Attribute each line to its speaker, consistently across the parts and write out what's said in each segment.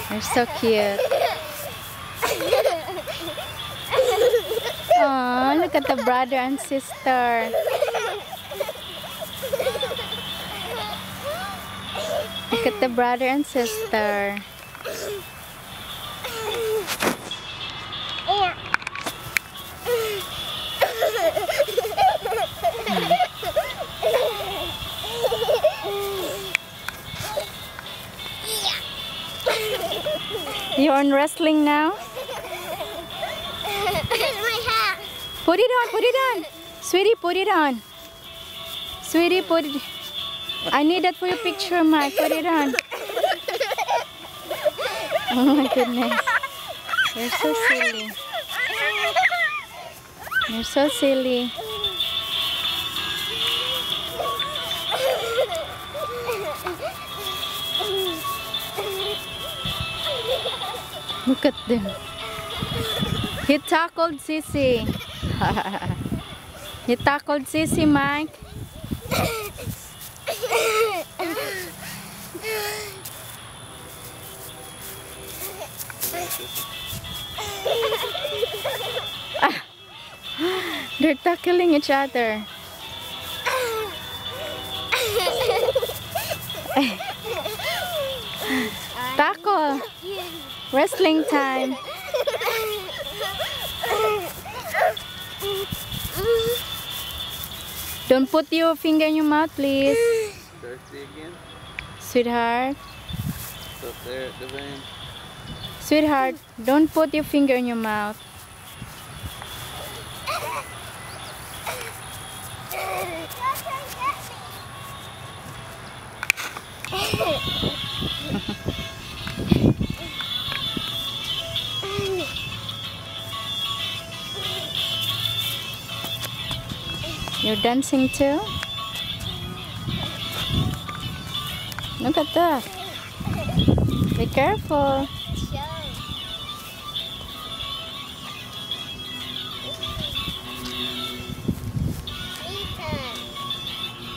Speaker 1: You're so cute. Oh, look at the brother and sister. Look at the brother and sister. You're on wrestling now?
Speaker 2: My hat.
Speaker 1: Put it on, put it on. Sweetie, put it on. Sweetie, put it. I need that for your picture, Mike. Put it on. Oh my goodness. You're so silly. You're so silly. Look at them. He tackled Sissy. He tackled Sissy, Mike. They're tackling each other. Tackle. Wrestling time. Don't put your finger in your mouth, please.
Speaker 3: Thirsty again?
Speaker 1: Sweetheart.
Speaker 3: It's up there at the van.
Speaker 1: Sweetheart, don't put your finger in your mouth. You're dancing too? Look at that. Be careful.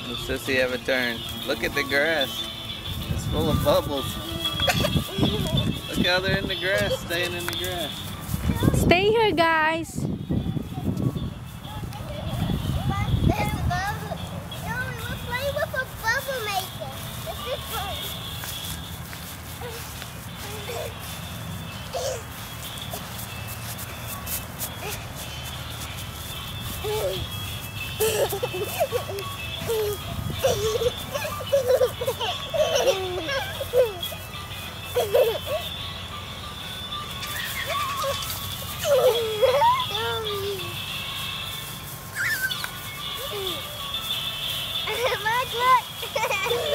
Speaker 3: Let's Sissy have a turn. Look at the grass. It's full of bubbles. Look how they're in the grass, staying in the grass.
Speaker 1: Stay here, guys.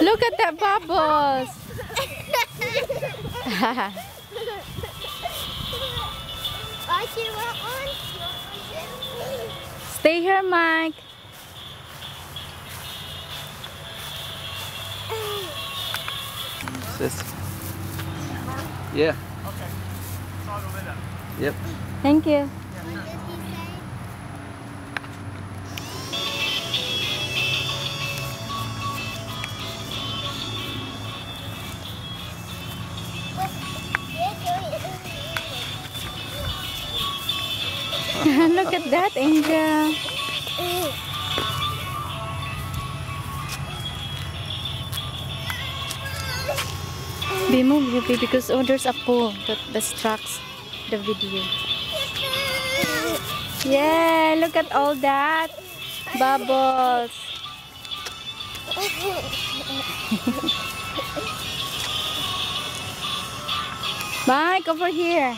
Speaker 1: Look at the bubbles. Stay here, Mike.
Speaker 3: Sissy. Yeah.
Speaker 4: Okay. So I'll go with them.
Speaker 3: Yep.
Speaker 1: Thank you. Look at that, Angel. Be move, baby, because there's a pole that distracts the video. Yeah, look at all that bubbles. Mike, over here.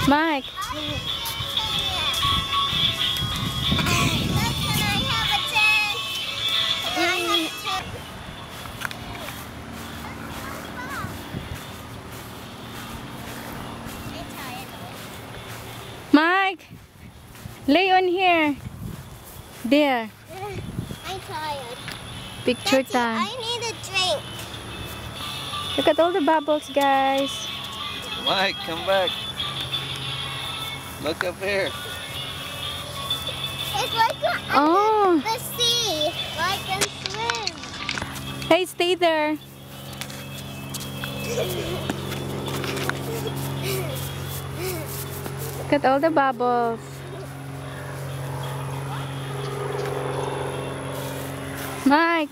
Speaker 1: Mike. Mike, lay on here. There.
Speaker 2: I'm tired.
Speaker 1: Picture time.
Speaker 2: I need a drink.
Speaker 1: Look at all the bubbles, guys.
Speaker 3: Mike, come back. Look up here.
Speaker 2: It's like
Speaker 1: Oh.
Speaker 2: the sea. I can swim.
Speaker 1: Hey, stay there. Look at all the bubbles. Mike.